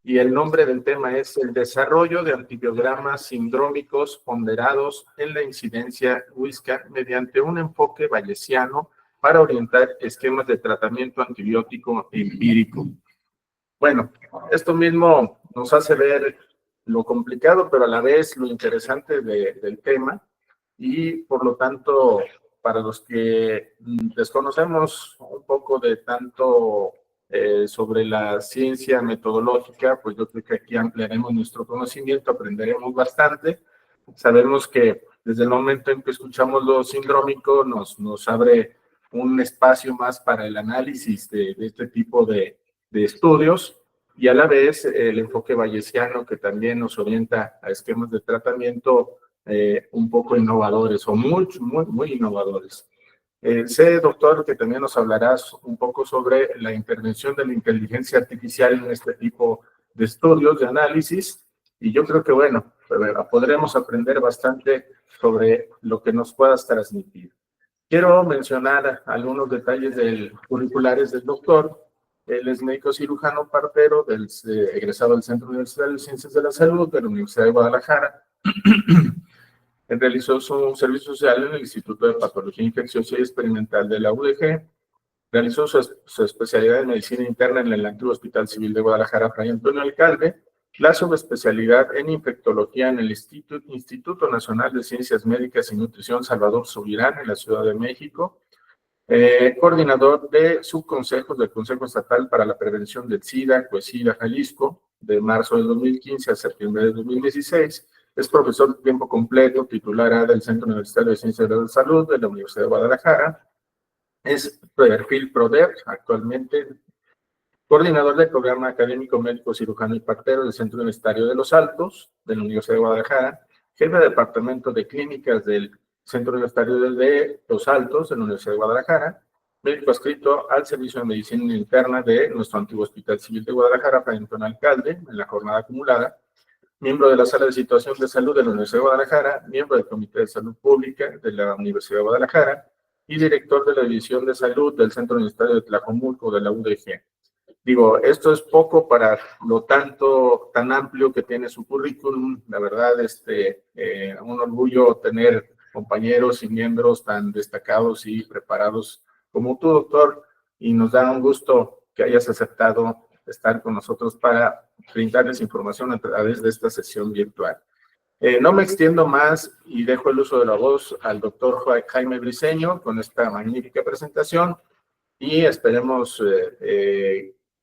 Y el nombre del tema es el desarrollo de antibiogramas sindrómicos ponderados en la incidencia WISCA mediante un enfoque bayesiano para orientar esquemas de tratamiento antibiótico empírico. Bueno, esto mismo nos hace ver lo complicado, pero a la vez lo interesante del tema, y por lo tanto, para los que desconocemos un poco de tanto sobre la ciencia metodológica, pues yo creo que aquí ampliaremos nuestro conocimiento, aprenderemos bastante. Sabemos que desde el momento en que escuchamos lo sindrómico nos abre un espacio más para el análisis de este tipo de estudios, y a la vez el enfoque bayesiano que también nos orienta a esquemas de tratamiento un poco innovadores o muy innovadores. Sé, doctor, que también nos hablarás un poco sobre la intervención de la inteligencia artificial en este tipo de estudios, de análisis, y yo creo que, bueno, podremos aprender bastante sobre lo que nos puedas transmitir. Quiero mencionar algunos detalles curriculares del doctor. Él es médico cirujano partero, egresado del Centro Universitario de Ciencias de la Salud de la Universidad de Guadalajara. Realizó su servicio social en el Instituto de Patología Infecciosa y Experimental de la UDG. Realizó su especialidad en medicina interna en el antiguo Hospital Civil de Guadalajara, Fray Antonio Alcalde. La subespecialidad en infectología en el Instituto Nacional de Ciencias Médicas y Nutrición Salvador Subirán en la Ciudad de México. Coordinador de subconsejos del Consejo Estatal para la Prevención del SIDA, COESIDA, Jalisco, de marzo de 2015 a septiembre de 2016. Es profesor de tiempo completo, titular del Centro Universitario de Ciencias de la Salud de la Universidad de Guadalajara. Es perfil PRODER, actualmente coordinador del programa académico médico cirujano y partero del Centro Universitario de Los Altos de la Universidad de Guadalajara, jefe de departamento de clínicas del Centro Universitario de Los Altos de la Universidad de Guadalajara, médico adscrito al Servicio de Medicina Interna de nuestro antiguo Hospital Civil de Guadalajara, Fray Antonio Alcalde, en la jornada acumulada, miembro de la Sala de Situación de Salud de la Universidad de Guadalajara, miembro del Comité de Salud Pública de la Universidad de Guadalajara y director de la División de Salud del Centro Universitario de Tlajomulco de la UDG. Digo, esto es poco para lo tan amplio que tiene su currículum. La verdad, un orgullo tener compañeros y miembros tan destacados y preparados como tú, doctor, y nos da un gusto que hayas aceptado estar con nosotros para brindarles información a través de esta sesión virtual. No me extiendo más y dejo el uso de la voz al doctor Jaime Briceño con esta magnífica presentación, y esperemos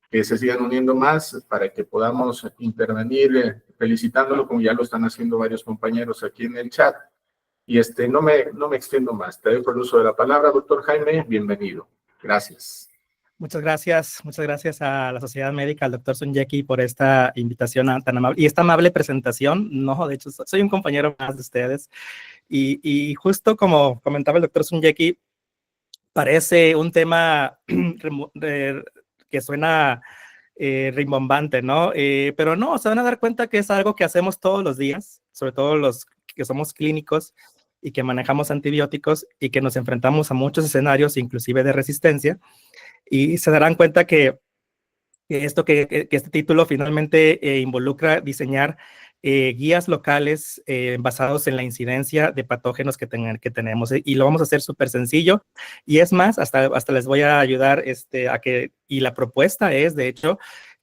que se sigan uniendo más para que podamos intervenir felicitándolo, como ya lo están haciendo varios compañeros aquí en el chat. Y no me extiendo más. Te dejo el uso de la palabra, doctor Jaime. Bienvenido. Gracias. Muchas gracias a la Sociedad Médica, al doctor Sunyeki, por esta invitación tan amable y esta amable presentación. No, de hecho, soy un compañero más de ustedes. Y justo como comentaba el doctor Sunyeki, parece un tema que suena rimbombante, ¿no? Pero no, se van a dar cuenta que es algo que hacemos todos los días, sobre todo los que somos clínicos y que manejamos antibióticos y que nos enfrentamos a muchos escenarios, inclusive de resistencia. Y se darán cuenta que este título finalmente involucra diseñar guías locales basados en la incidencia de patógenos que tenemos, y lo vamos a hacer súper sencillo. Y es más, hasta les voy a ayudar a que, y la propuesta es, de hecho,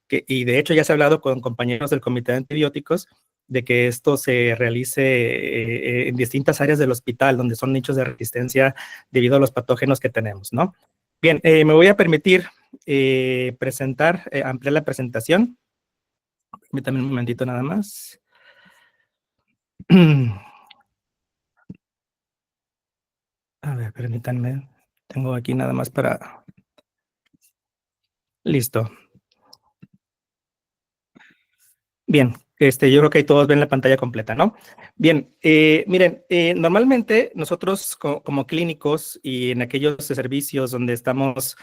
ya se ha hablado con compañeros del Comité de Antibióticos, de que esto se realice en distintas áreas del hospital, donde son nichos de resistencia debido a los patógenos que tenemos, ¿no? Bien, me voy a permitir ampliar la presentación. Permítanme un momentito nada más. A ver, permítanme. Tengo aquí nada más para... Listo. Bien, yo creo que ahí todos ven la pantalla completa, ¿no? Bien, miren, normalmente nosotros como clínicos y en aquellos servicios donde estamos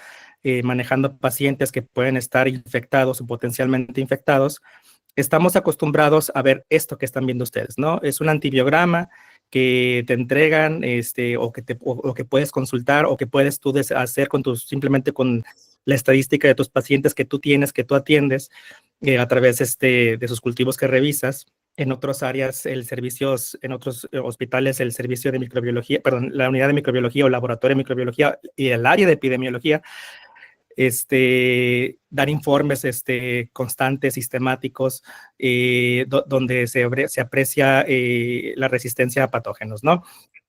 manejando pacientes que pueden estar infectados o potencialmente infectados, estamos acostumbrados a ver esto que están viendo ustedes, ¿no? Es un antibiograma que te entregan o que puedes consultar o que puedes tú hacer simplemente con la estadística de tus pacientes que tú tienes, que tú atiendes. a través de sus cultivos que revisas. En otras áreas, en otros hospitales, el servicio de microbiología, perdón, la unidad de microbiología o laboratorio de microbiología y el área de epidemiología, dar informes constantes, sistemáticos, donde se aprecia la resistencia a patógenos, ¿no?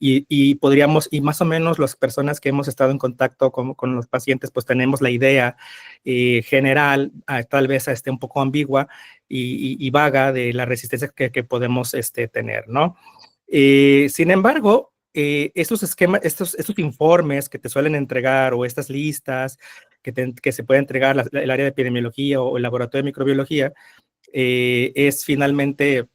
Y podríamos, y más o menos las personas que hemos estado en contacto con los pacientes, pues tenemos la idea general, tal vez un poco ambigua y vaga de la resistencia que podemos tener, ¿no? Sin embargo, estos esquemas, estos informes que te suelen entregar o estas listas que se puede entregar el área de epidemiología o el laboratorio de microbiología, es finalmente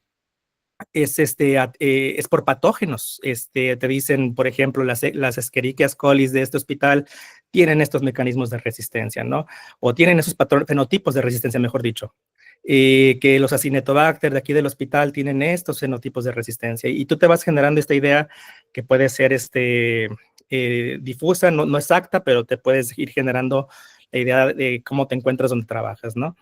es por patógenos. Te dicen, por ejemplo, las Escherichia coli de este hospital tienen estos mecanismos de resistencia, ¿no? O tienen esos fenotipos de resistencia, mejor dicho. Que los Acinetobacter de aquí del hospital tienen estos fenotipos de resistencia. Y tú te vas generando esta idea que puede ser difusa, no exacta, pero te puedes ir generando la idea de cómo te encuentras donde trabajas, ¿no?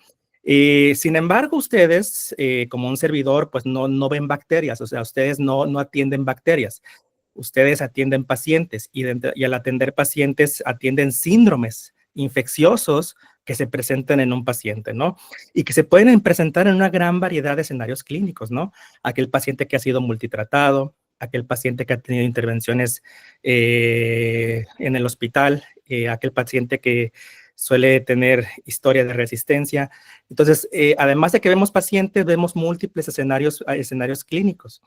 Sin embargo, ustedes, como un servidor, pues no ven bacterias, o sea, ustedes no atienden bacterias, ustedes atienden pacientes y al atender pacientes atienden síndromes infecciosos que se presentan en un paciente, ¿no? Y que se pueden presentar en una gran variedad de escenarios clínicos, ¿no? Aquel paciente que ha sido multitratado, aquel paciente que ha tenido intervenciones en el hospital, aquel paciente que suele tener historia de resistencia. Entonces, además de que vemos pacientes, vemos múltiples escenarios clínicos.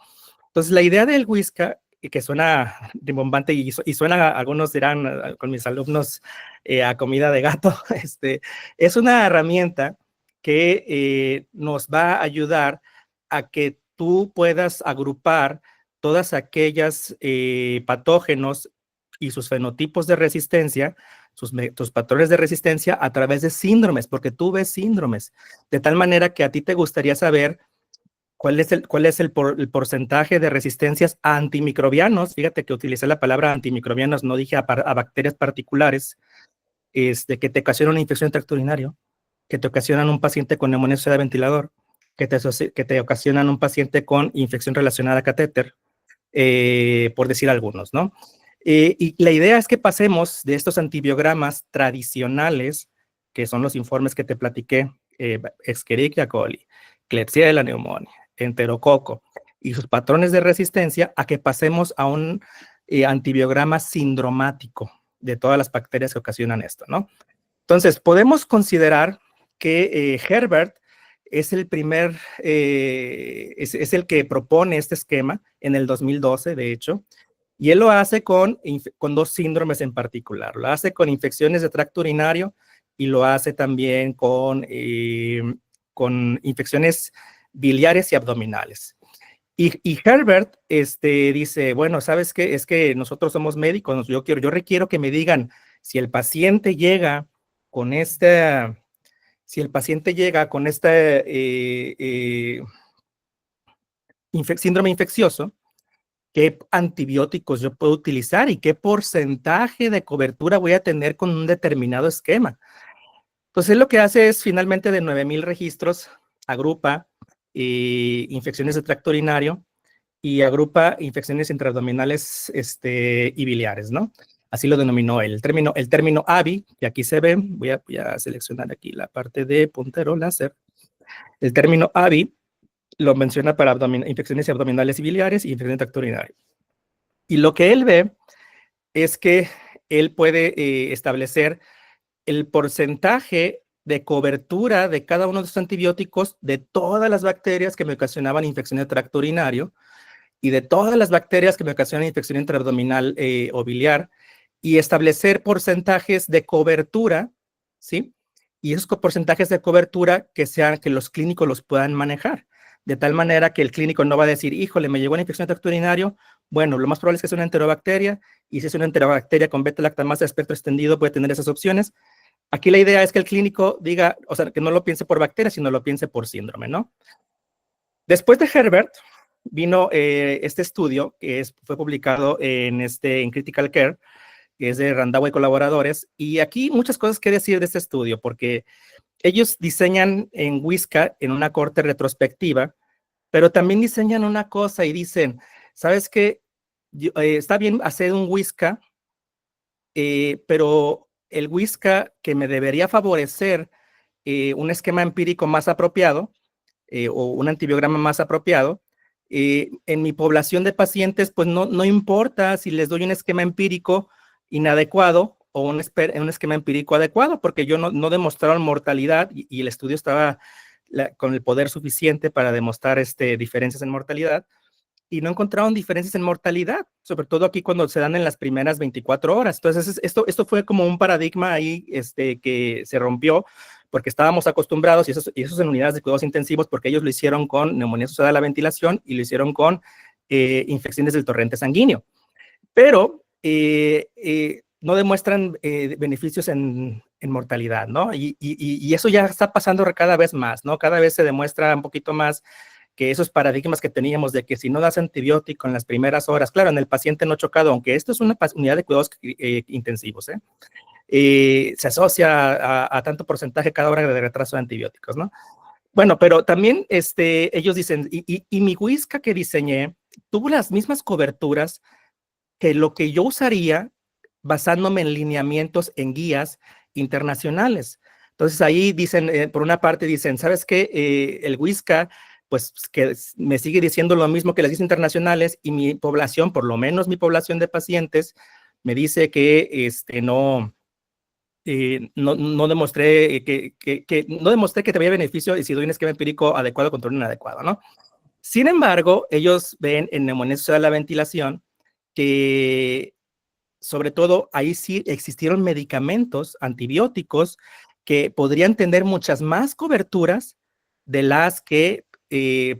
Entonces, la idea del Whisca, que suena rimbombante y suena, algunos dirán con mis alumnos, a comida de gato, es una herramienta que nos va a ayudar a que tú puedas agrupar todas aquellas patógenos y sus fenotipos de resistencia, tus patrones de resistencia a través de síndromes, porque tú ves síndromes, de tal manera que a ti te gustaría saber cuál es el porcentaje de resistencias a antimicrobianos. Fíjate que utilicé la palabra antimicrobianos, no dije a bacterias particulares, que te ocasionan una infección de tracto urinario, que te ocasionan un paciente con neumonía asociada a ventilador, que te ocasionan un paciente con infección relacionada a catéter, por decir algunos, ¿no? Y la idea es que pasemos de estos antibiogramas tradicionales, que son los informes que te platiqué, Escherichia coli, Klebsiella pneumoniae, enterococo y sus patrones de resistencia, a que pasemos a un antibiograma sindromático de todas las bacterias que ocasionan esto, ¿no? Entonces, podemos considerar que Herbert es el es el que propone este esquema en el 2012, de hecho, y él lo hace con dos síndromes en particular. Lo hace con infecciones de tracto urinario y lo hace también con infecciones biliares y abdominales. Y Herbert dice, bueno, ¿sabes qué? Es que nosotros somos médicos, yo requiero que me digan si el paciente llega con síndrome infeccioso, qué antibióticos yo puedo utilizar y qué porcentaje de cobertura voy a tener con un determinado esquema. Entonces, lo que hace es, finalmente, de 9,000 registros, agrupa infecciones de tracto urinario y agrupa infecciones intraabdominales y biliares, ¿no? Así lo denominó él. El término ABI, que aquí se ve, voy a seleccionar aquí la parte de puntero láser. El término ABI lo menciona para infecciones abdominales y biliares y infecciones de tracto urinario. Y lo que él ve es que él puede establecer el porcentaje de cobertura de cada uno de estos antibióticos de todas las bacterias que me ocasionaban infección de tracto urinario y de todas las bacterias que me ocasionan infección intraabdominal o biliar, y establecer porcentajes de cobertura, ¿sí? Y esos porcentajes de cobertura que los clínicos los puedan manejar, de tal manera que el clínico no va a decir, híjole, me llegó una infección de tracto urinario, bueno, lo más probable es que sea una enterobacteria, y si es una enterobacteria con beta-lactamasa de espectro extendido, puede tener esas opciones. Aquí la idea es que el clínico diga, o sea, que no lo piense por bacteria, sino lo piense por síndrome, ¿no? Después de Herbert, vino este estudio que fue publicado en Critical Care, que es de Randhawa y colaboradores, y aquí muchas cosas que decir de este estudio, porque ellos diseñan en Whisca en una corte retrospectiva, pero también diseñan una cosa y dicen, ¿sabes qué? Está bien hacer un Whisca, pero el Whisca que me debería favorecer un esquema empírico más apropiado o un antibiograma más apropiado, en mi población de pacientes, pues no importa si les doy un esquema empírico inadecuado o un esquema empírico adecuado, porque yo no demostraron mortalidad y el estudio estaba con el poder suficiente para demostrar diferencias en mortalidad y no encontraron diferencias en mortalidad, sobre todo aquí cuando se dan en las primeras 24 horas. Entonces, esto fue como un paradigma ahí que se rompió porque estábamos acostumbrados, y eso es en unidades de cuidados intensivos, porque ellos lo hicieron con neumonía asociada a la ventilación y lo hicieron con infecciones del torrente sanguíneo. Pero no demuestran beneficios en mortalidad, ¿no? Y eso ya está pasando cada vez más, ¿no? Cada vez se demuestra un poquito más que esos paradigmas que teníamos de que si no das antibiótico en las primeras horas, claro, en el paciente no chocado, aunque esto es una unidad de cuidados intensivos, se asocia a tanto porcentaje cada hora de retraso de antibióticos, ¿no? Bueno, pero también ellos dicen, y mi Whisca que diseñé tuvo las mismas coberturas que lo que yo usaría basándome en lineamientos, en guías internacionales. Entonces ahí dicen, por una parte dicen, ¿sabes qué? El Whisca pues que me sigue diciendo lo mismo que las guías internacionales y mi población, por lo menos mi población de pacientes, me dice que no demostré no demostré que te había beneficio y si doy un esquema empírico adecuado contra un inadecuado, ¿no? Sin embargo, ellos ven en neumonía asociada a la ventilación que sobre todo ahí sí existieron medicamentos antibióticos que podrían tener muchas más coberturas de las que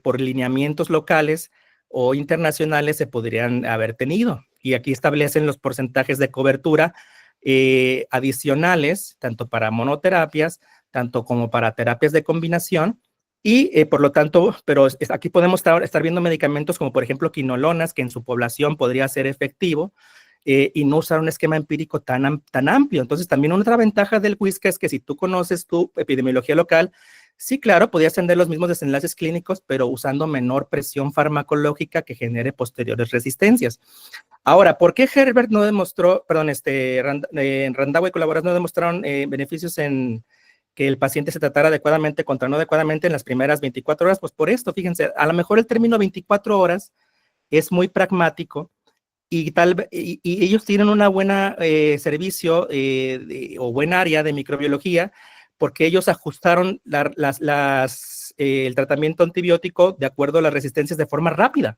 por lineamientos locales o internacionales se podrían haber tenido. Y aquí establecen los porcentajes de cobertura adicionales, tanto para monoterapias, tanto como para terapias de combinación. Y por lo tanto, pero aquí podemos estar viendo medicamentos como por ejemplo quinolonas, que en su población podría ser efectivo, y no usar un esquema empírico tan amplio. Entonces, también otra ventaja del Whisca es que si tú conoces tu epidemiología local, sí, claro, podías tener los mismos desenlaces clínicos, pero usando menor presión farmacológica que genere posteriores resistencias. Ahora, ¿por qué Herbert no demostró, perdón, Randhawa y colaboradores no demostraron beneficios en que el paciente se tratara adecuadamente contra no adecuadamente en las primeras 24 horas? Pues por esto, fíjense, a lo mejor el término 24 horas es muy pragmático, y ellos tienen una buena servicio o buen área de microbiología porque ellos ajustaron el tratamiento antibiótico de acuerdo a las resistencias de forma rápida.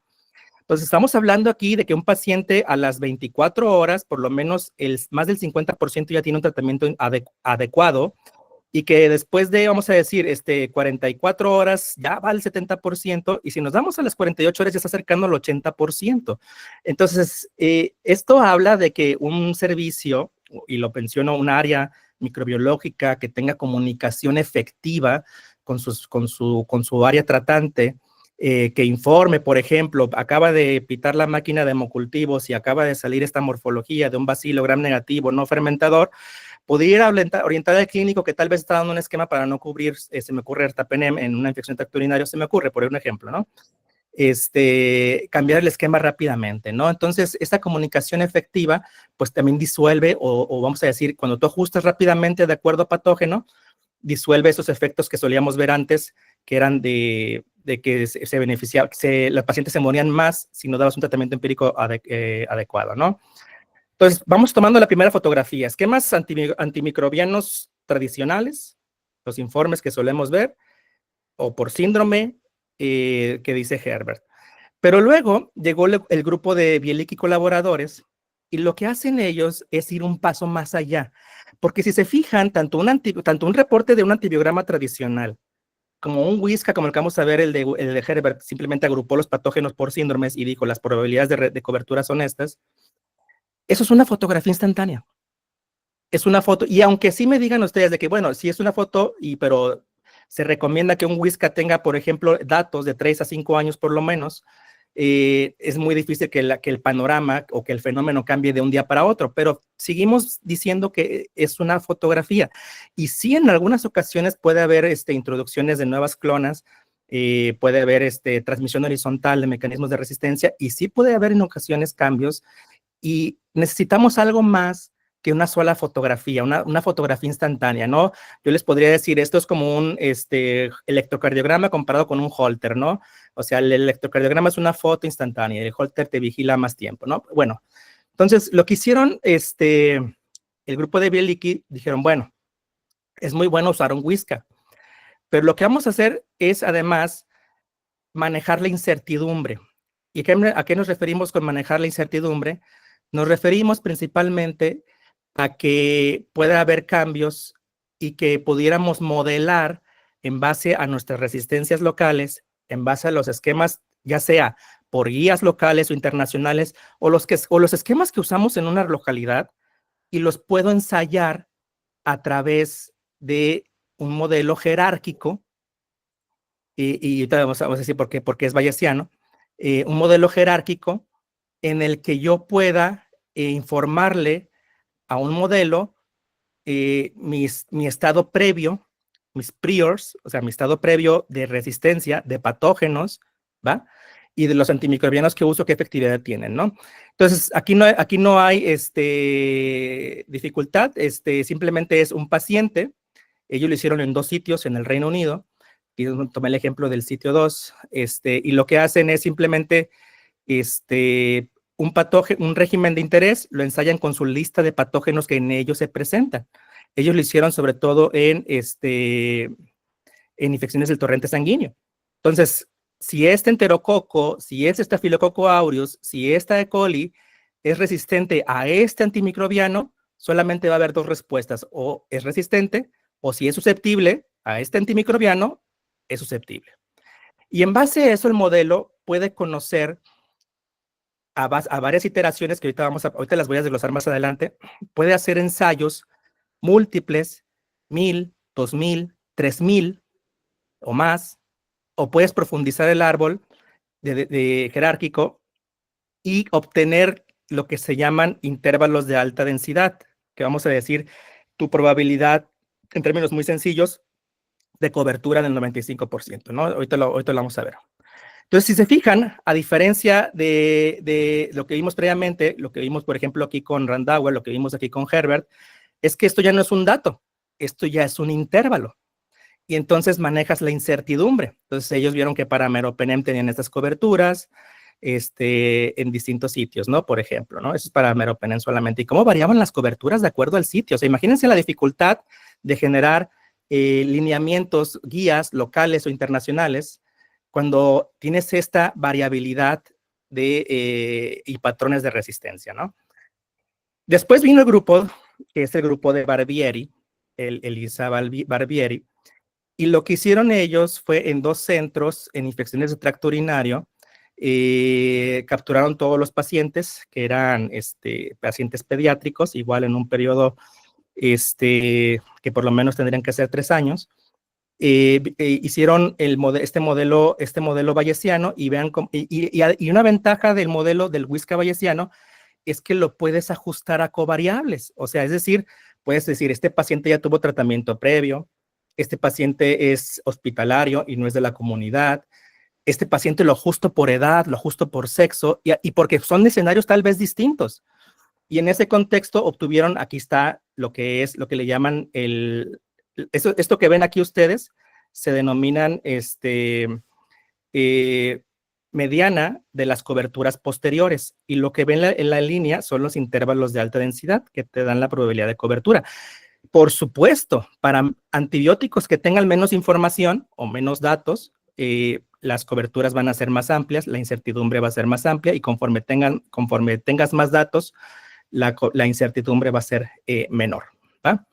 Entonces, estamos hablando aquí de que un paciente a las 24 horas, por lo menos más del 50% ya tiene un tratamiento adecuado, y que después de, vamos a decir, 44 horas ya va al 70%, y si nos damos a las 48 horas ya está acercando al 80%. Entonces, esto habla de que un servicio, y lo menciono, un área microbiológica que tenga comunicación efectiva con su área tratante, que informe, por ejemplo, acaba de pitar la máquina de hemocultivos y acaba de salir esta morfología de un bacilo gram negativo no fermentador, podría orientar al clínico que tal vez está dando un esquema para no cubrir, se me ocurre, ertapenem en una infección de tracto urinario, se me ocurre, por un ejemplo, ¿no? Cambiar el esquema rápidamente, ¿no? Entonces, esta comunicación efectiva, pues también disuelve, o vamos a decir, cuando tú ajustas rápidamente de acuerdo a patógeno, disuelve esos efectos que solíamos ver antes, que eran de que se beneficiaba, los pacientes se morían más si no dabas un tratamiento empírico adecuado, ¿no? Entonces, vamos tomando la primera fotografía. Esquemas antimicrobianos tradicionales, los informes que solemos ver, o por síndrome, que dice Herbert. Pero luego llegó el grupo de Bielik y colaboradores, y lo que hacen ellos es ir un paso más allá. Porque si se fijan, tanto un reporte de un antibiograma tradicional, como un Whisca, como el que vamos a ver, el de Herbert, simplemente agrupó los patógenos por síndromes y dijo las probabilidades de cobertura son estas. Eso es una fotografía instantánea. Es una foto, y aunque sí me digan ustedes de que, bueno, sí es una foto, pero se recomienda que un Whisca tenga, por ejemplo, datos de 3 a 5 años por lo menos, es muy difícil que el panorama o que el fenómeno cambie de un día para otro, pero seguimos diciendo que es una fotografía. Y sí, en algunas ocasiones puede haber introducciones de nuevas clonas, puede haber transmisión horizontal de mecanismos de resistencia, y sí puede haber en ocasiones cambios, y necesitamos algo más que una sola fotografía, una fotografía instantánea, ¿no? Yo les podría decir, esto es como un electrocardiograma comparado con un Holter, ¿no? O sea, el electrocardiograma es una foto instantánea, el Holter te vigila más tiempo, ¿no? Bueno, entonces, lo que hicieron, el grupo de Bielicki, dijeron, bueno, es muy bueno usar un Whisca, pero lo que vamos a hacer es, además, manejar la incertidumbre. ¿Y a qué nos referimos con manejar la incertidumbre? Nos referimos principalmente a que pueda haber cambios y que pudiéramos modelar en base a nuestras resistencias locales, en base a los esquemas, ya sea por guías locales o internacionales, o los esquemas que usamos en una localidad, y los puedo ensayar a través de un modelo jerárquico, y vamos a decir porque es bayesiano, un modelo jerárquico en el que yo pueda informarle a un modelo mi estado previo, mis priors, o sea, mi estado previo de resistencia, de patógenos, ¿va? Y de los antimicrobianos que uso, qué efectividad tienen, ¿no? Entonces, aquí no hay dificultad, simplemente es un paciente. Ellos lo hicieron en 2 sitios en el Reino Unido, y tomé el ejemplo del sitio 2, y lo que hacen es simplemente un régimen de interés, lo ensayan con su lista de patógenos que en ellos se presentan. Ellos lo hicieron sobre todo en infecciones del torrente sanguíneo. Entonces, si enterococo, si Staphylococcus aureus, si esta E. coli es resistente a este antimicrobiano, solamente va a haber 2 respuestas, o es resistente, o si es susceptible a este antimicrobiano, es susceptible. Y en base a eso, el modelo puede conocer a varias iteraciones que ahorita las voy a desglosar más adelante, puede hacer ensayos múltiples, 1000, 2000, 3000 o más, o puedes profundizar el árbol de jerárquico y obtener lo que se llaman intervalos de alta densidad, que vamos a decir tu probabilidad, en términos muy sencillos, de cobertura del 95%, ¿no? Ahorita lo vamos a ver. Entonces, si se fijan, a diferencia de lo que vimos previamente, lo que vimos, por ejemplo, aquí con Randauer, lo que vimos aquí con Herbert, es que esto ya no es un dato, esto ya es un intervalo. Y entonces manejas la incertidumbre. Entonces, ellos vieron que para meropenem tenían estas coberturas en distintos sitios, ¿no? Por ejemplo, ¿no? Eso es para meropenem solamente. ¿Y cómo variaban las coberturas de acuerdo al sitio? O sea, imagínense la dificultad de generar lineamientos, guías locales o internacionales, cuando tienes esta variabilidad y patrones de resistencia, ¿no? Después vino el grupo, que es el grupo de Barbieri, el Elisa Barbieri, y lo que hicieron ellos fue en 2 centros en infecciones de tracto urinario, capturaron todos los pacientes, que eran pacientes pediátricos, igual en un periodo que por lo menos tendrían que ser 3 años, hicieron este modelo bayesiano, y vean y una ventaja del modelo del Whisca bayesiano es que lo puedes ajustar a covariables. O sea, es decir, puedes decir, este paciente ya tuvo tratamiento previo, este paciente es hospitalario y no es de la comunidad, este paciente lo ajusto por edad, lo ajusto por sexo, y porque son escenarios tal vez distintos. Y en ese contexto obtuvieron, aquí está lo que le llaman esto que ven aquí ustedes, se denominan mediana de las coberturas posteriores, y lo que ven en la línea son los intervalos de alta densidad que te dan la probabilidad de cobertura. Por supuesto, para antibióticos que tengan menos información o menos datos, las coberturas van a ser más amplias, la incertidumbre va a ser más amplia, y conforme tengas más datos, la incertidumbre va a ser menor, ¿va?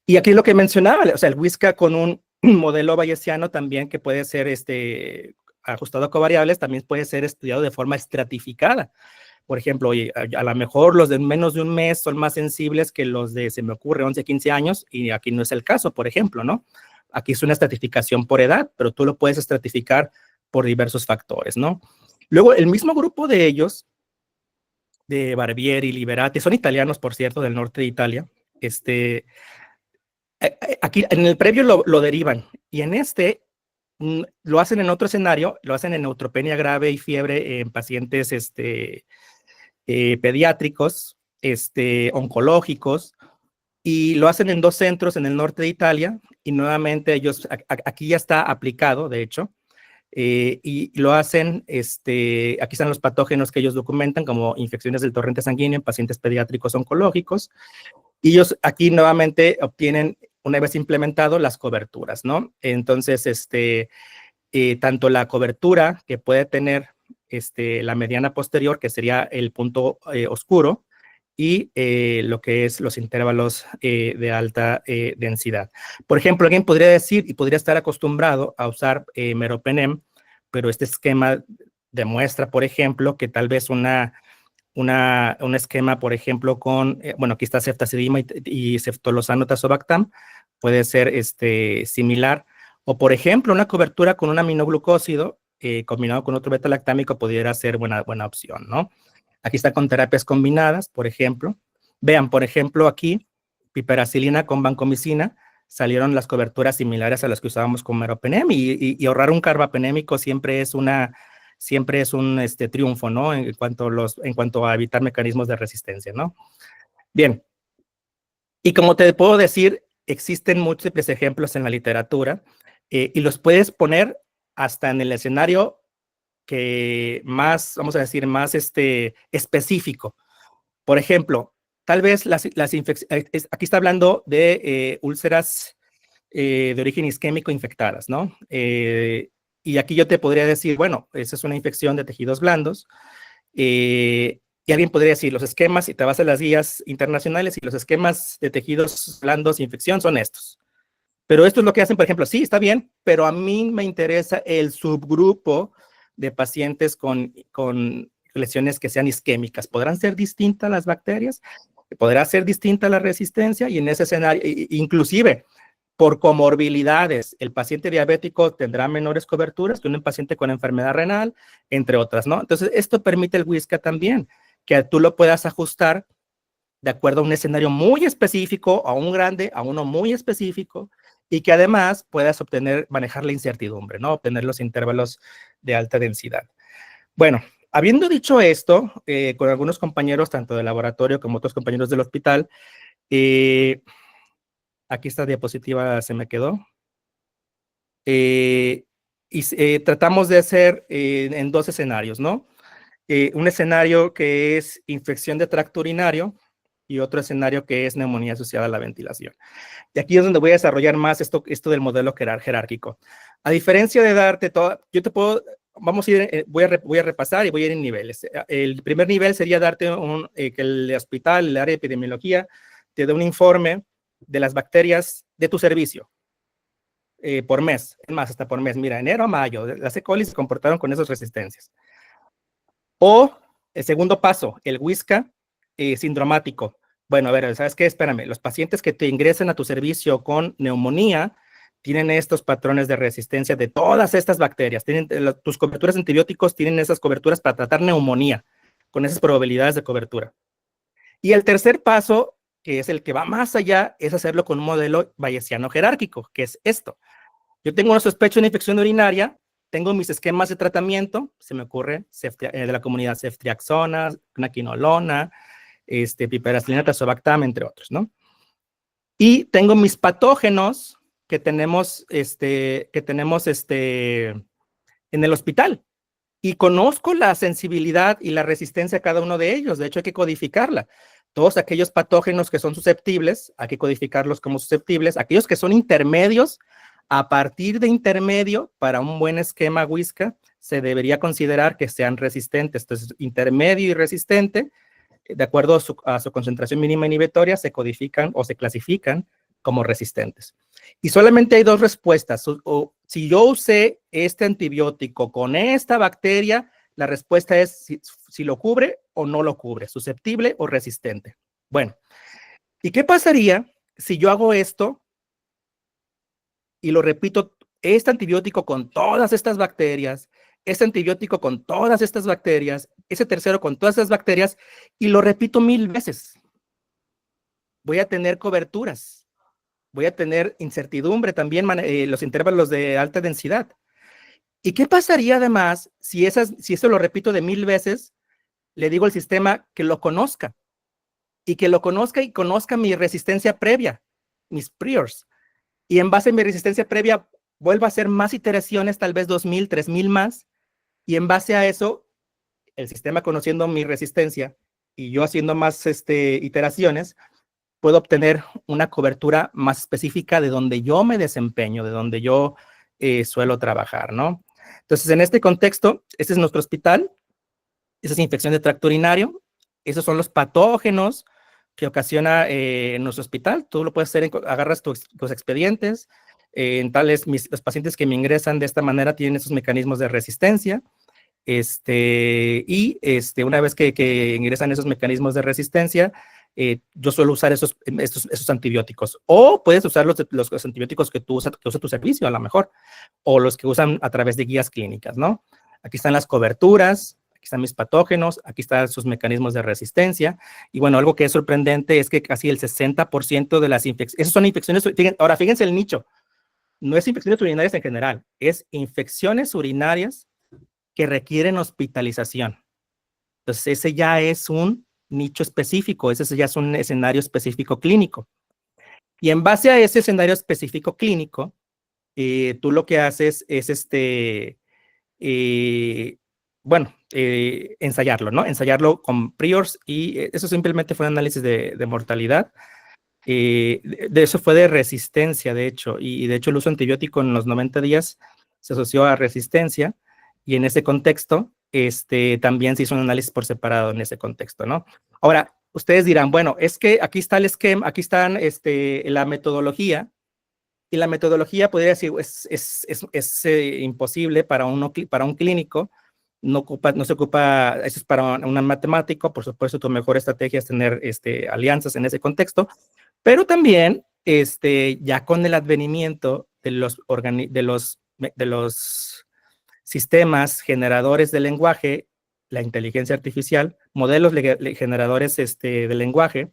Y aquí lo que mencionaba, o sea, el Whisca con un modelo bayesiano también, que puede ser ajustado a covariables, también puede ser estudiado de forma estratificada. Por ejemplo, oye, a lo mejor los de menos de un mes son más sensibles que los de, se me ocurre, 11, 15 años, y aquí no es el caso, por ejemplo, ¿no? Aquí es una estratificación por edad, pero tú lo puedes estratificar por diversos factores, ¿no? Luego, el mismo grupo de ellos, de Barbieri, Liberati, son italianos, por cierto, del norte de Italia. Aquí en el previo lo derivan, y en este lo hacen en otro escenario, lo hacen en neutropenia grave y fiebre en pacientes pediátricos, oncológicos, y lo hacen en 2 centros en el norte de Italia, y nuevamente ellos, aquí ya está aplicado, de hecho, y lo hacen, aquí están los patógenos que ellos documentan, como infecciones del torrente sanguíneo en pacientes pediátricos oncológicos, y ellos aquí nuevamente obtienen, una vez implementado, las coberturas, ¿no? Entonces, tanto la cobertura que puede tener la mediana posterior, que sería el punto oscuro, y lo que es los intervalos de alta densidad. Por ejemplo, alguien podría decir y podría estar acostumbrado a usar meropenem, pero este esquema demuestra, por ejemplo, que tal vez un esquema, por ejemplo, con, bueno, aquí está ceftazidima y ceftolozano tazobactam, puede ser similar. O, por ejemplo, una cobertura con un aminoglucósido combinado con otro beta-lactámico pudiera ser buena opción, ¿no? Aquí está con terapias combinadas, por ejemplo. Vean, por ejemplo, aquí, piperacilina con vancomicina, salieron las coberturas similares a las que usábamos con meropenem, y ahorrar un carbapenémico siempre es un triunfo, ¿no? En cuanto a evitar mecanismos de resistencia, ¿no? Bien. Y como te puedo decir, existen múltiples ejemplos en la literatura, y los puedes poner hasta en el escenario que más, vamos a decir, más específico. Por ejemplo, tal vez las infecciones, aquí está hablando de úlceras de origen isquémico infectadas, ¿no? Y aquí yo te podría decir, bueno, esa es una infección de tejidos blandos, y alguien podría decir, los esquemas, si te vas a las guías internacionales, y los esquemas de tejidos blandos e infección son estos. Pero esto es lo que hacen, por ejemplo, sí, está bien, pero a mí me interesa el subgrupo de pacientes con lesiones que sean isquémicas. ¿Podrán ser distintas las bacterias? ¿Podrá ser distinta la resistencia? Y en ese escenario, inclusive, por comorbilidades, el paciente diabético tendrá menores coberturas que un paciente con enfermedad renal, entre otras, ¿no? Entonces, esto permite el WISCA también, que tú lo puedas ajustar de acuerdo a un escenario muy específico, a un grande, a uno muy específico, y que además puedas manejar la incertidumbre, ¿no? Obtener los intervalos de alta densidad. Bueno, habiendo dicho esto, con algunos compañeros, tanto del laboratorio como otros compañeros del hospital, aquí esta diapositiva se me quedó. Tratamos de hacer en 2 escenarios, ¿no? Un escenario que es infección de tracto urinario, y otro escenario que es neumonía asociada a la ventilación. Y aquí es donde voy a desarrollar más esto del modelo jerárquico. A diferencia de darte todo, yo te puedo, vamos a ir, voy a repasar y voy a ir en niveles. El primer nivel sería darte que el hospital, el área de epidemiología, te dé un informe de las bacterias de tu servicio por mes, es más, hasta por mes. Mira, enero a mayo, las E. coli se comportaron con esas resistencias. O el segundo paso, el WISCA sindromático. Bueno, a ver, ¿sabes qué? Espérame, los pacientes que te ingresen a tu servicio con neumonía tienen estos patrones de resistencia de todas estas bacterias. Tus coberturas de antibióticos tienen esas coberturas para tratar neumonía, con esas probabilidades de cobertura. Y el tercer paso, que es el que va más allá, es hacerlo con un modelo bayesiano jerárquico, que es esto. Yo tengo una sospecha de una infección urinaria, tengo mis esquemas de tratamiento, se me ocurre de la comunidad ceftriaxona, quinolona, piperacilina, tazobactam, entre otros, ¿no? Y tengo mis patógenos que tenemos, en el hospital, y conozco la sensibilidad y la resistencia a cada uno de ellos. De hecho, hay que codificarla. Todos aquellos patógenos que son susceptibles, hay que codificarlos como susceptibles. Aquellos que son intermedios, a partir de intermedio, para un buen esquema WISCA, se debería considerar que sean resistentes. Entonces, intermedio y resistente, de acuerdo a su concentración mínima inhibitoria, se codifican o se clasifican como resistentes. Y solamente hay 2 respuestas. Si yo usé este antibiótico con esta bacteria, la respuesta es si lo cubre o no lo cubre, susceptible o resistente. Bueno, ¿y qué pasaría si yo hago esto y lo repito, este antibiótico con todas estas bacterias ese antibiótico con todas estas bacterias, ese tercero con todas estas bacterias, y lo repito 1000 veces. Voy a tener coberturas, voy a tener incertidumbre también, los intervalos de alta densidad. ¿Y qué pasaría además si eso lo repito de 1000 veces, le digo al sistema que lo conozca, y que lo conozca y conozca mi resistencia previa, mis priors, y en base a mi resistencia previa vuelva a hacer más iteraciones, tal vez 2000, 3000 más, y en base a eso, el sistema conociendo mi resistencia y yo haciendo más iteraciones, puedo obtener una cobertura más específica de donde yo me desempeño, de donde yo suelo trabajar, ¿no? Entonces, en este contexto, este es nuestro hospital, esa es infección de tracto urinario, esos son los patógenos que ocasiona en nuestro hospital. Tú lo puedes hacer, agarras tus expedientes, en tales, los pacientes que me ingresan de esta manera tienen esos mecanismos de resistencia, una vez que ingresan esos mecanismos de resistencia, yo suelo usar esos antibióticos, o puedes usar los antibióticos que usa tu servicio a lo mejor, o los que usan a través de guías clínicas, ¿no? Aquí están las coberturas, aquí están mis patógenos, aquí están sus mecanismos de resistencia, y bueno, algo que es sorprendente es que casi el 60% de las infecciones, esas son infecciones, ahora fíjense el nicho, no es infecciones urinarias en general, es infecciones urinarias que requieren hospitalización. Entonces, ese ya es un nicho específico, ese ya es un escenario específico clínico. Y en base a ese escenario específico clínico, tú lo que haces es ensayarlo, ¿no? Ensayarlo con priors, y eso simplemente fue un análisis de mortalidad. De eso fue de resistencia, de hecho, y de hecho el uso antibiótico en los 90 días se asoció a resistencia, y en ese contexto, también se hizo un análisis por separado en ese contexto, ¿no? Ahora, ustedes dirán, bueno, es que aquí está el esquema, aquí están la metodología, y la metodología podría decir, es imposible para un clínico, no se ocupa, eso es para un matemático, por supuesto, tu mejor estrategia es tener alianzas en ese contexto, pero también, ya con el advenimiento de los sistemas generadores de lenguaje, la inteligencia artificial, modelos generadores de lenguaje,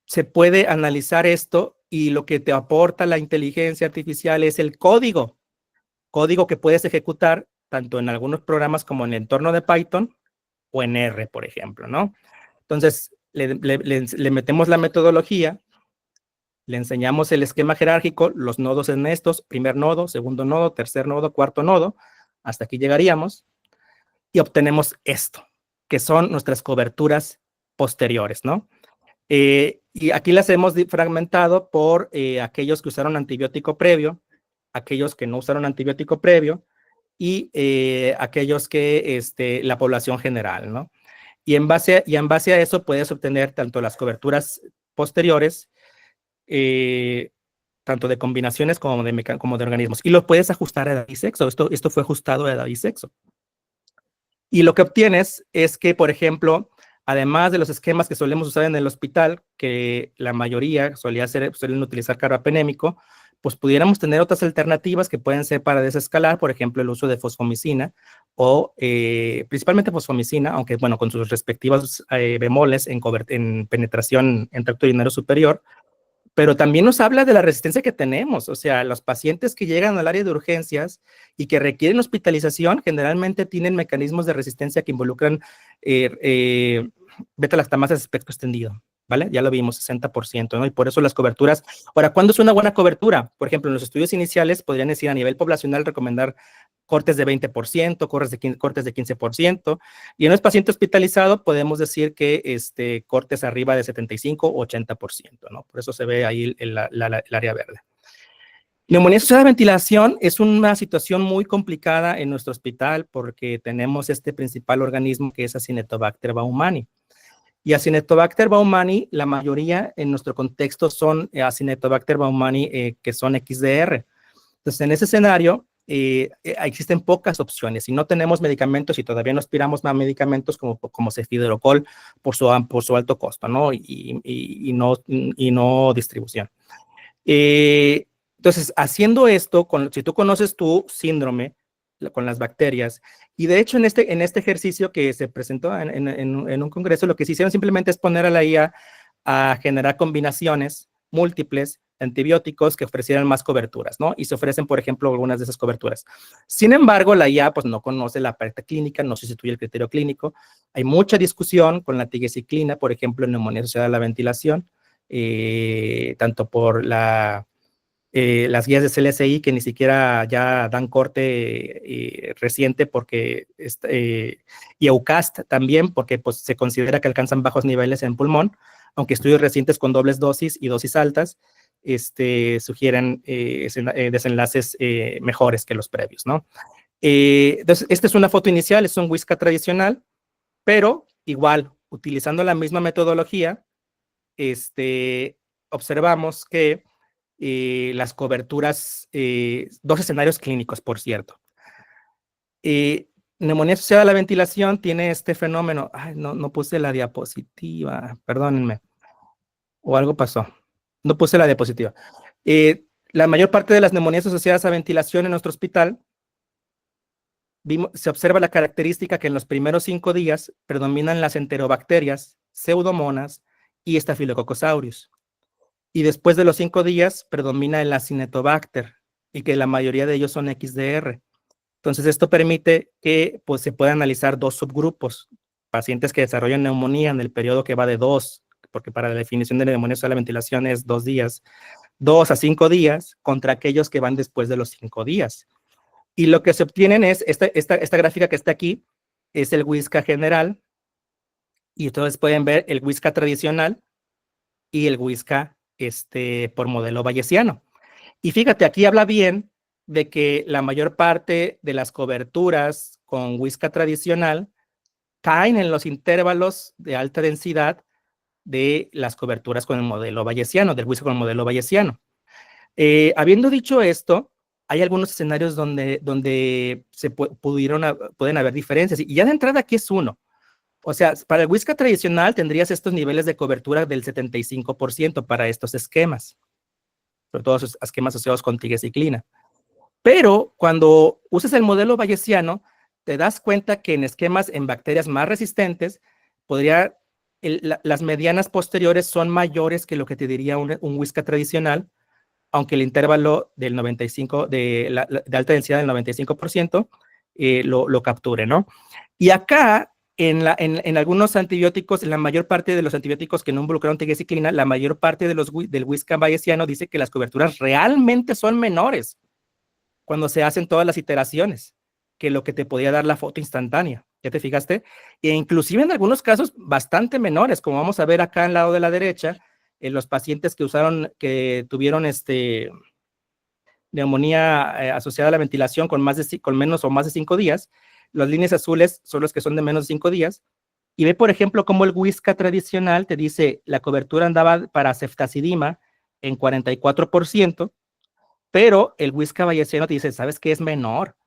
se puede analizar esto, y lo que te aporta la inteligencia artificial es el código que puedes ejecutar tanto en algunos programas como en el entorno de Python o en R, por ejemplo, ¿no? Entonces, le metemos la metodología, le enseñamos el esquema jerárquico, los nodos en estos, primer nodo, segundo nodo, tercer nodo, cuarto nodo, hasta aquí llegaríamos, y obtenemos esto, que son nuestras coberturas posteriores, ¿no? Y aquí las hemos fragmentado por aquellos que usaron antibiótico previo, aquellos que no usaron antibiótico previo, y aquellos que, la población general, ¿no? Y en base a eso puedes obtener tanto las coberturas posteriores, tanto de combinaciones como de organismos, y lo puedes ajustar a edad y sexo. Esto fue ajustado a edad y sexo. Y lo que obtienes es que, por ejemplo, además de los esquemas que solemos usar en el hospital, que la mayoría suelen utilizar carbapenémico, pues pudiéramos tener otras alternativas que pueden ser para desescalar, por ejemplo, el uso de fosfomicina, o principalmente fosfomicina, aunque bueno, con sus respectivos bemoles en penetración en tracto urinario superior, pero también nos habla de la resistencia que tenemos. O sea, los pacientes que llegan al área de urgencias y que requieren hospitalización generalmente tienen mecanismos de resistencia que involucran beta-lactamases de espectro extendido, ¿vale? Ya lo vimos, 60%, ¿no? Y por eso las coberturas. Ahora, ¿cuándo es una buena cobertura? Por ejemplo, en los estudios iniciales podrían decir a nivel poblacional recomendar cortes de 20%, cortes de 15%, y en los pacientes hospitalizados podemos decir que cortes arriba de 75 o 80%, ¿no? Por eso se ve ahí el área verde. Neumonía asociada a ventilación es una situación muy complicada en nuestro hospital porque tenemos este principal organismo que es Acinetobacter baumannii. Y Acinetobacter baumannii, la mayoría en nuestro contexto son Acinetobacter baumannii que son XDR. Entonces, en ese escenario, existen pocas opciones y no tenemos medicamentos, y todavía no aspiramos a medicamentos como cefidrocol por su alto costo, ¿no? Y no distribución. Entonces, haciendo esto, si tú conoces tu síndrome, con las bacterias. Y de hecho, en este ejercicio que se presentó en un congreso, lo que se hicieron simplemente es poner a la IA a generar combinaciones múltiples de antibióticos que ofrecieran más coberturas, ¿no? Y se ofrecen, por ejemplo, algunas de esas coberturas. Sin embargo, la IA pues no conoce la parte clínica, no sustituye el criterio clínico. Hay mucha discusión con la tigecyclina, por ejemplo, en neumonía asociada a la ventilación, tanto por las guías de CLSI que ni siquiera ya dan corte reciente porque y EUCAST también porque pues, se considera que alcanzan bajos niveles en pulmón, aunque estudios recientes con dobles dosis y dosis altas sugieren desenlaces mejores que los previos, ¿no? Entonces, esta es una foto inicial, es un Whisca tradicional, pero igual, utilizando la misma metodología, observamos que las coberturas, dos escenarios clínicos, por cierto. Neumonía asociada a la ventilación tiene este fenómeno. Ay, no puse la diapositiva, perdónenme. O algo pasó. No puse la diapositiva. La mayor parte de las neumonías asociadas a ventilación en nuestro hospital, se observa la característica que en los primeros 5 días predominan las enterobacterias, pseudomonas y Staphylococcus aureus. Y después de los 5 días predomina el Acinetobacter y que la mayoría de ellos son XDR. Entonces, esto permite que pues, se puedan analizar 2 subgrupos, pacientes que desarrollan neumonía en el periodo que va de 2, porque para la definición de neumonía asociada a la ventilación es 2 días, 2 a 5 días, contra aquellos que van después de los 5 días. Y lo que se obtienen es, esta gráfica que está aquí, es el Whisca general, y ustedes pueden ver el Whisca tradicional y el Whisca por modelo bayesiano. Y fíjate, aquí habla bien de que la mayor parte de las coberturas con Whisca tradicional caen en los intervalos de alta densidad de las coberturas con el modelo bayesiano, del Whisca con el modelo bayesiano. Habiendo dicho esto, hay algunos escenarios donde pueden haber diferencias, y ya de entrada aquí es uno. O sea, para el Whisca tradicional tendrías estos niveles de cobertura del 75% para estos esquemas, sobre todo esos esquemas asociados con tigecyclina. Pero cuando usas el modelo bayesiano, te das cuenta que en esquemas en bacterias más resistentes, las medianas posteriores son mayores que lo que te diría un Whisca tradicional, aunque el intervalo del 95, de alta densidad del 95% lo capture, ¿no? Y acá, en algunos antibióticos, en la mayor parte de los antibióticos que no involucraron tigecyclina, la mayor parte del Whisca bayesiano dice que las coberturas realmente son menores cuando se hacen todas las iteraciones que lo que te podía dar la foto instantánea. ¿Ya te fijaste? E inclusive en algunos casos bastante menores, como vamos a ver acá al lado de la derecha, en los pacientes que tuvieron neumonía asociada a la ventilación con menos o más de 5 días, las líneas azules son los que son de menos de 5 días, y ve, por ejemplo, cómo el Whisca tradicional te dice la cobertura andaba para ceftazidima en 44%, pero el Whisca bayesiano te dice, ¿sabes qué? Es menor,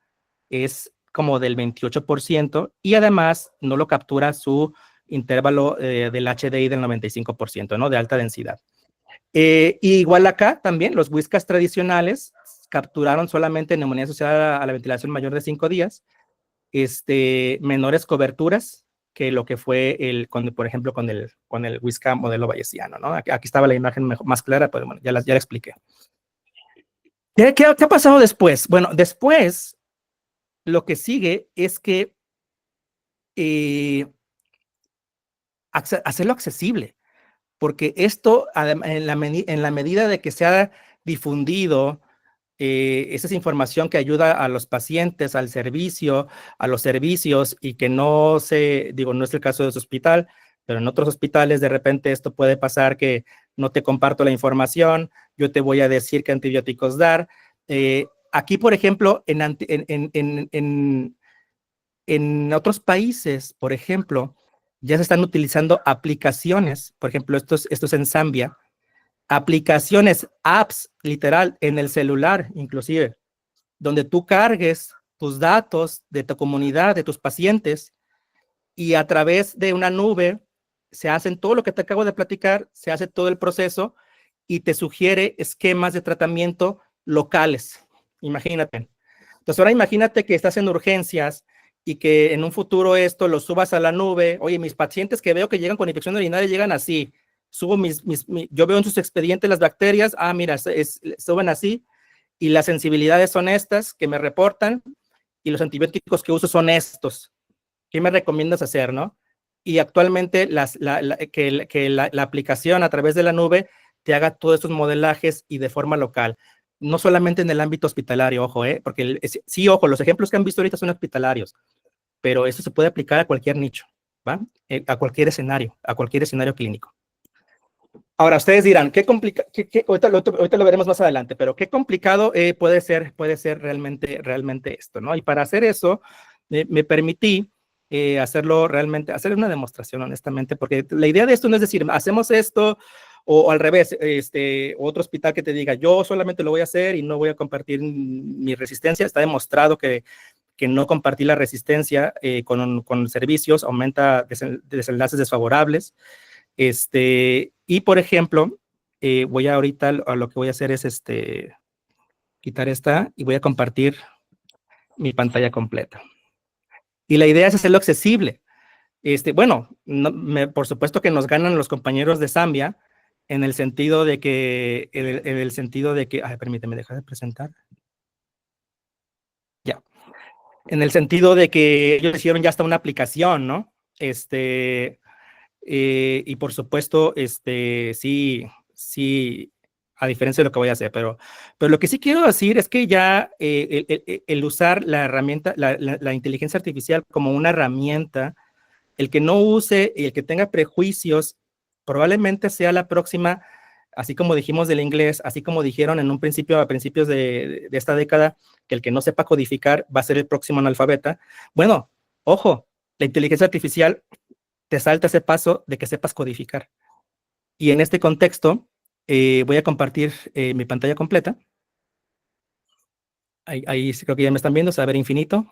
es como del 28%, y además no lo captura su intervalo del HDI del 95%, ¿no? De alta densidad. Y igual acá también, los Whiscas tradicionales capturaron solamente neumonía asociada a la ventilación mayor de 5 días, menores coberturas que lo que fue por ejemplo, con el Whisca modelo bayesiano, ¿no? Aquí estaba la imagen más clara, pero bueno, ya la expliqué. ¿Qué ha pasado después? Bueno, después lo que sigue es que hacerlo accesible, porque esto, en la medida de que se ha difundido esa es información que ayuda a los pacientes, al servicio, a los servicios, y que no es el caso de su hospital, pero en otros hospitales de repente esto puede pasar que no te comparto la información, yo te voy a decir qué antibióticos dar. Aquí, por ejemplo, en otros países, por ejemplo, ya se están utilizando aplicaciones, por ejemplo, esto es en Zambia, aplicaciones, apps, literal, en el celular, inclusive, donde tú cargues tus datos de tu comunidad, de tus pacientes, y a través de una nube se hacen todo lo que te acabo de platicar, se hace todo el proceso y te sugiere esquemas de tratamiento locales. Imagínate. Entonces ahora imagínate que estás en urgencias y que en un futuro esto lo subas a la nube. Oye, mis pacientes que veo que llegan con infección urinaria llegan así. Subo yo veo en sus expedientes las bacterias, mira, suben así, y las sensibilidades son estas que me reportan, y los antibióticos que uso son estos. ¿Qué me recomiendas hacer, no? Y actualmente la aplicación a través de la nube te haga todos estos modelajes y de forma local. No solamente en el ámbito hospitalario, ojo, porque sí, ojo, los ejemplos que han visto ahorita son hospitalarios, pero eso se puede aplicar a cualquier nicho, ¿va? A cualquier escenario clínico. Ahora, ustedes dirán, ahorita lo veremos más adelante, pero qué complicado puede ser realmente esto, ¿no? Y para hacer eso, me permití hacer una demostración, honestamente, porque la idea de esto no es decir, hacemos esto, o al revés, otro hospital que te diga, yo solamente lo voy a hacer y no voy a compartir mi resistencia. Está demostrado que no compartir la resistencia con servicios aumenta desenlaces desfavorables. Y por ejemplo, ahorita lo que voy a hacer es quitar esta y voy a compartir mi pantalla completa. Y la idea es hacerlo accesible. Bueno, por supuesto que nos ganan los compañeros de Zambia en el sentido de que, permíteme, deja de presentar. Ya. En el sentido de que ellos hicieron ya hasta una aplicación, ¿no? Y por supuesto, sí, a diferencia de lo que voy a hacer, pero lo que sí quiero decir es que ya el usar la herramienta, la inteligencia artificial como una herramienta, el que no use y el que tenga prejuicios, probablemente sea la próxima, así como dijimos del inglés, así como dijeron en un principio, a principios de esta década, que el que no sepa codificar va a ser el próximo analfabeta. Bueno, ojo, la inteligencia artificial te salta ese paso de que sepas codificar. Y en este contexto, voy a compartir mi pantalla completa. Ahí creo que ya me están viendo, saber infinito.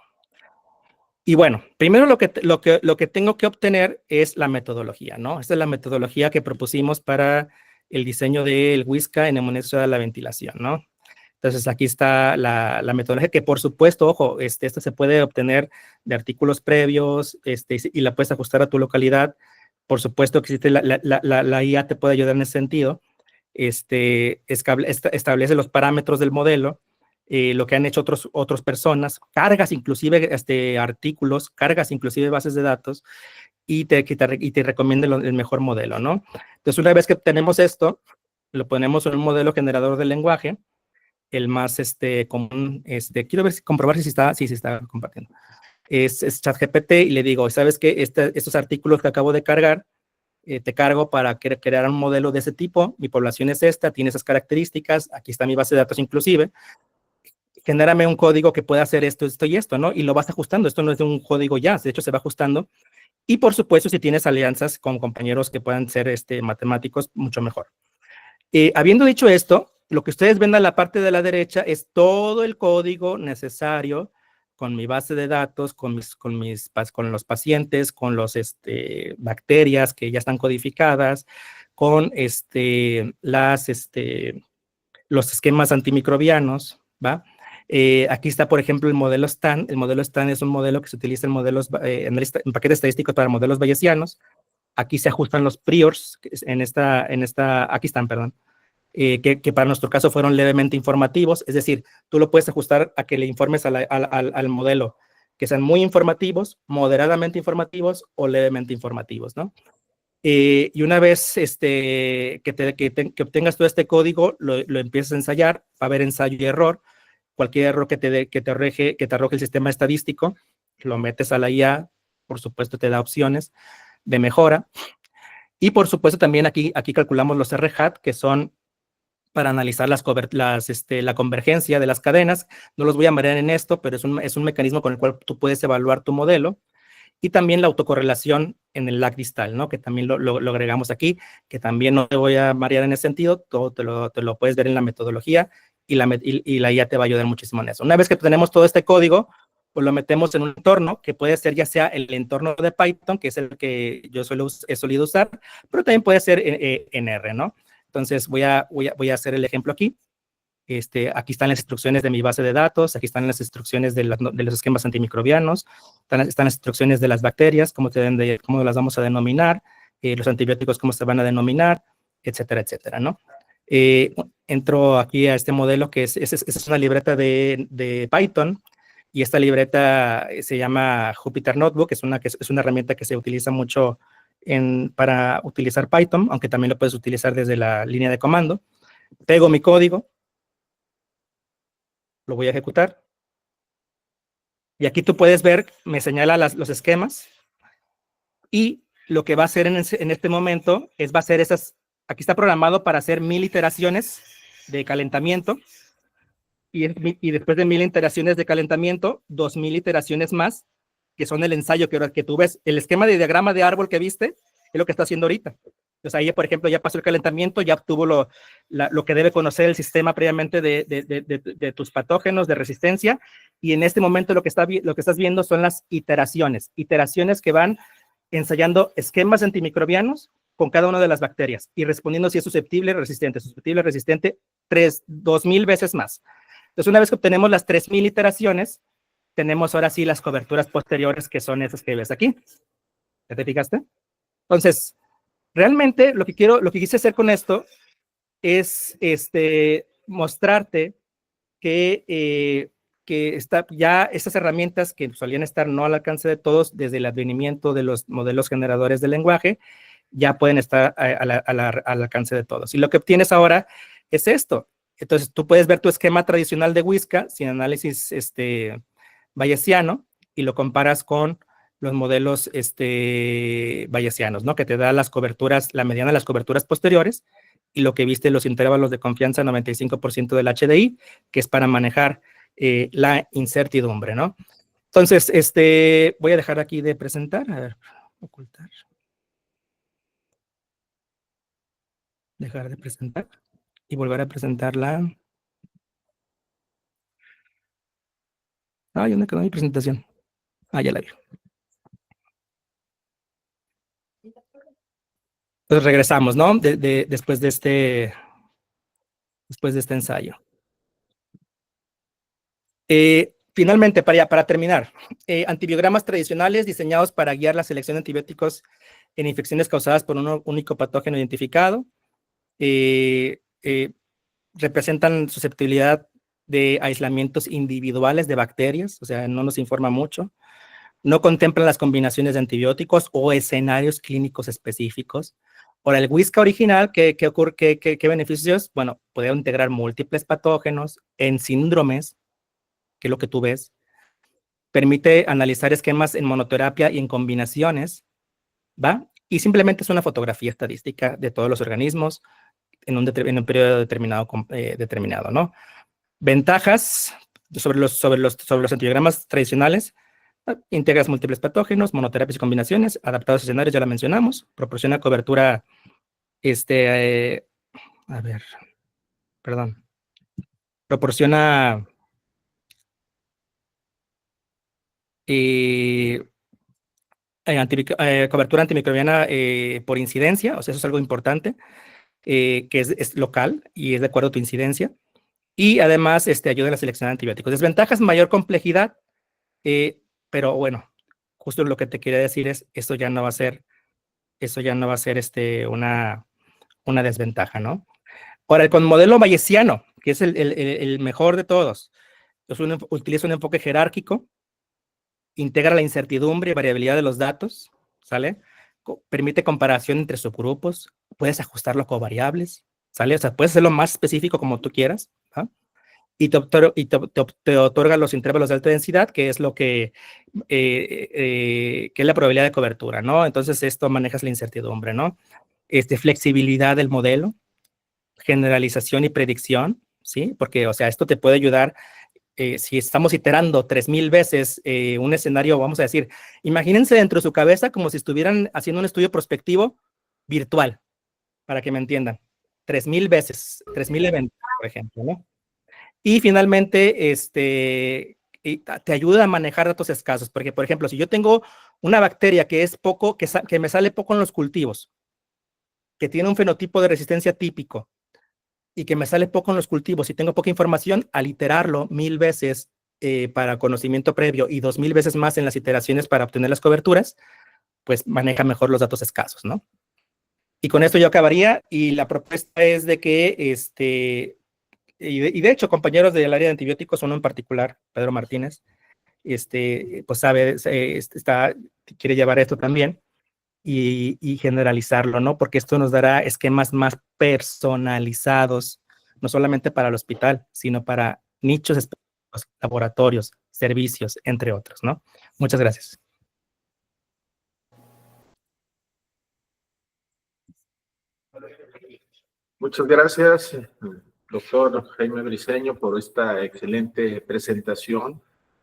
Y bueno, primero lo que tengo que obtener es la metodología, ¿no? Esta es la metodología que propusimos para el diseño del Whisca en el monitoreo de la ventilación, ¿no? Entonces aquí está la metodología que, por supuesto, ojo, esto se puede obtener de artículos previos y la puedes ajustar a tu localidad. Por supuesto que existe la IA te puede ayudar en ese sentido. Establece los parámetros del modelo, lo que han hecho otras personas, cargas inclusive artículos, cargas inclusive bases de datos y te recomienda el mejor modelo, ¿no? Entonces, una vez que tenemos esto, lo ponemos en un modelo generador de lenguaje, el más común, quiero comprobar si se está compartiendo. Es ChatGPT y le digo, ¿sabes qué? Estos artículos que acabo de cargar, te cargo para crear un modelo de ese tipo, mi población es esta, tiene esas características, aquí está mi base de datos inclusive, genérame un código que pueda hacer esto y esto, ¿no? Y lo vas ajustando, esto no es de un código ya, de hecho se va ajustando, y por supuesto si tienes alianzas con compañeros que puedan ser matemáticos, mucho mejor. Habiendo dicho esto, lo que ustedes ven a la parte de la derecha es todo el código necesario con mi base de datos, con los pacientes, con los bacterias que ya están codificadas, con los esquemas antimicrobianos, ¿va? Aquí está, por ejemplo, el modelo STAN. El modelo STAN es un modelo que se utiliza en paquetes estadísticos para modelos bayesianos. Aquí se ajustan los priors, aquí están, perdón, que para nuestro caso fueron levemente informativos, es decir, tú lo puedes ajustar a que le informes al modelo, que sean muy informativos, moderadamente informativos o levemente informativos, ¿no? Y una vez que obtengas todo este código, lo empiezas a ensayar, va a haber ensayo y error, cualquier error que te arroje el sistema estadístico, lo metes a la IA, por supuesto te da opciones de mejora, y por supuesto también aquí calculamos los RHAT, que son para analizar la convergencia de las cadenas. No los voy a marear en esto, pero es un mecanismo con el cual tú puedes evaluar tu modelo. Y también la autocorrelación en el lag distal, ¿no? Que también lo agregamos aquí, que también no te voy a marear en ese sentido, todo te lo puedes ver en la metodología y la IA te va a ayudar muchísimo en eso. Una vez que tenemos todo este código, pues lo metemos en un entorno que puede ser ya sea el entorno de Python, que es el que yo he solido usar, pero también puede ser en R, ¿no? Entonces voy a hacer el ejemplo aquí. Aquí están las instrucciones de mi base de datos, aquí están las instrucciones de los esquemas antimicrobianos, están las instrucciones de las bacterias, cómo las vamos a denominar, los antibióticos, cómo se van a denominar, etcétera, etcétera, ¿no? Entro aquí a este modelo que es una libreta de Python, y esta libreta se llama Jupyter Notebook, es una herramienta que se utiliza mucho para utilizar Python, aunque también lo puedes utilizar desde la línea de comando. Pego mi código, lo voy a ejecutar, y aquí tú puedes ver, me señala los esquemas, y lo que va a hacer en este momento va a hacer aquí está programado para hacer 1000 iteraciones de calentamiento, y después de 1000 iteraciones de calentamiento, 2000 iteraciones más, que son el ensayo que tú ves. El esquema de diagrama de árbol que viste es lo que está haciendo ahorita. Entonces ahí, por ejemplo, ya pasó el calentamiento, ya obtuvo lo que debe conocer el sistema previamente de tus patógenos de resistencia, y en este momento lo que estás viendo son las iteraciones que van ensayando esquemas antimicrobianos con cada una de las bacterias y respondiendo si es susceptible, resistente, 2000 veces más. Entonces, una vez que obtenemos las 3000 iteraciones, tenemos ahora sí las coberturas posteriores, que son esas que ves aquí. ¿Ya te fijaste? Entonces, realmente lo que quise hacer con esto es mostrarte que ya estas herramientas que solían estar no al alcance de todos desde el advenimiento de los modelos generadores de lenguaje, ya pueden estar al alcance de todos. Y lo que obtienes ahora es esto. Entonces, tú puedes ver tu esquema tradicional de Whisca sin análisis bayesiano, y lo comparas con los modelos bayesianos, ¿no? Que te da las coberturas, la mediana de las coberturas posteriores, y lo que viste los intervalos de confianza 95% del HDI, que es para manejar la incertidumbre, ¿no? Entonces, voy a dejar aquí de presentar, a ver, ocultar. Dejar de presentar y volver a presentarla. ¿Dónde quedó mi presentación? Ya la vi. Entonces regresamos, ¿no? Después de este ensayo. Finalmente, para terminar, antibiogramas tradicionales diseñados para guiar la selección de antibióticos en infecciones causadas por un único patógeno identificado. Representan susceptibilidad de aislamientos individuales de bacterias, o sea, no nos informa mucho. No contemplan las combinaciones de antibióticos o escenarios clínicos específicos. Ahora, el Whisca original, ¿qué beneficios? Bueno, puede integrar múltiples patógenos en síndromes, que es lo que tú ves. Permite analizar esquemas en monoterapia y en combinaciones, ¿va? Y simplemente es una fotografía estadística de todos los organismos en un periodo determinado, ¿no? Ventajas sobre los antibiogramas tradicionales: integras múltiples patógenos, monoterapias y combinaciones, adaptados a escenarios, ya la mencionamos, proporciona cobertura, proporciona cobertura antimicrobiana por incidencia, o sea, eso es algo importante, que es local y es de acuerdo a tu incidencia, y además ayuda en la selección de antibióticos. Desventajas: mayor complejidad, pero bueno, justo lo que te quería decir es, eso ya no va a ser una desventaja, ¿no? Ahora, con modelo bayesiano, que es el mejor de todos, utiliza un enfoque jerárquico, integra la incertidumbre y variabilidad de los datos, ¿sale? Permite comparación entre subgrupos, puedes ajustarlo a covariables, ¿sale? O sea, puedes hacerlo más específico como tú quieras, ¿ah? Y te otorga los intervalos de alta densidad, que es que es la probabilidad de cobertura, ¿no? Entonces, esto manejas la incertidumbre, ¿no? Flexibilidad del modelo, generalización y predicción, ¿sí? Porque, o sea, esto te puede ayudar si estamos iterando 3000 veces un escenario, vamos a decir, imagínense dentro de su cabeza como si estuvieran haciendo un estudio prospectivo virtual, para que me entiendan. 3000 veces, 3000 eventos, por ejemplo, ¿no? Y finalmente, te ayuda a manejar datos escasos, porque, por ejemplo, si yo tengo una bacteria que me sale poco en los cultivos, que tiene un fenotipo de resistencia típico, y que me sale poco en los cultivos y tengo poca información, al iterarlo 1000 veces para conocimiento previo y 2000 veces más en las iteraciones para obtener las coberturas, pues maneja mejor los datos escasos, ¿no? Y con esto yo acabaría, y la propuesta es de que, y de hecho, compañeros del área de antibióticos, uno en particular, Pedro Martínez, pues sabe, quiere llevar esto también y generalizarlo, ¿no? Porque esto nos dará esquemas más personalizados, no solamente para el hospital, sino para nichos específicos, laboratorios, servicios, entre otros, ¿no? Muchas gracias. Muchas gracias, doctor Jaime Briceño, por esta excelente presentación,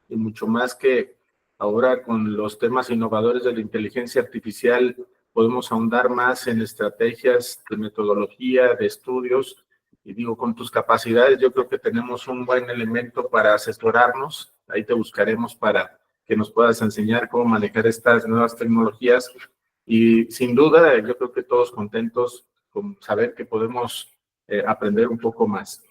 y mucho más que ahora con los temas innovadores de la inteligencia artificial podemos ahondar más en estrategias de metodología, de estudios, y digo, con tus capacidades yo creo que tenemos un buen elemento para asesorarnos. Ahí te buscaremos para que nos puedas enseñar cómo manejar estas nuevas tecnologías, y sin duda yo creo que todos contentos con saber que podemos aprender un poco más.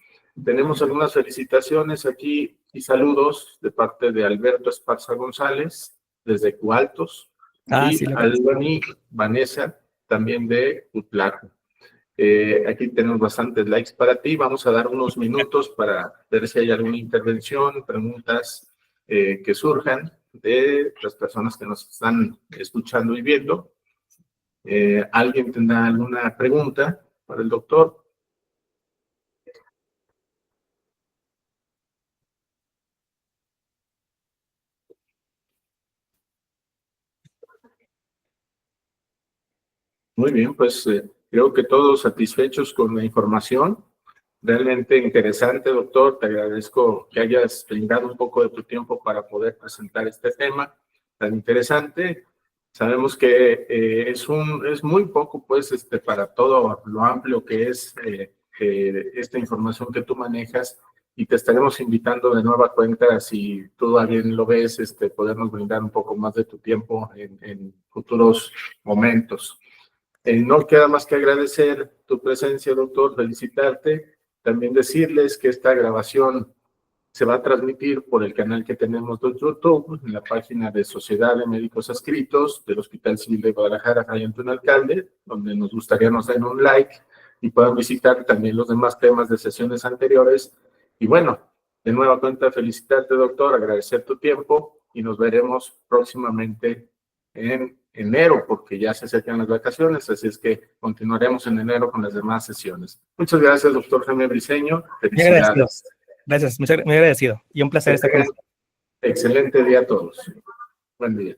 Tenemos algunas felicitaciones aquí y saludos de parte de Alberto Esparza González, desde Cualtos, y Sí, Albany Vanessa, también de Utlaco. Aquí tenemos bastantes likes para ti. Vamos a dar unos minutos para ver si hay alguna intervención, preguntas que surjan de las personas que nos están escuchando y viendo. ¿Alguien tendrá alguna pregunta para el doctor? Muy bien, pues creo que todos satisfechos con la información. Realmente interesante, doctor. Te agradezco que hayas brindado un poco de tu tiempo para poder presentar este tema tan interesante. Sabemos que es muy poco, pues, para todo lo amplio que es esta información que tú manejas, y te estaremos invitando de nueva cuenta, si tú bien lo ves, podernos brindar un poco más de tu tiempo en futuros momentos. No queda más que agradecer tu presencia, doctor, felicitarte, también decirles que esta grabación se va a transmitir por el canal que tenemos de YouTube, en la página de Sociedad de Médicos Adscritos del Hospital Civil de Guadalajara, Fray Antonio Alcalde, donde nos gustaría nos den un like y puedan visitar también los demás temas de sesiones anteriores. Y bueno, de nueva cuenta, felicitarte, doctor, agradecer tu tiempo, y nos veremos próximamente en enero, porque ya se acercan las vacaciones, así es que continuaremos en enero con las demás sesiones. Muchas gracias, doctor Jaime Briceño. Felicidades. Gracias, muy agradecido. Y un placer estar con ustedes. Excelente día a todos. Buen día.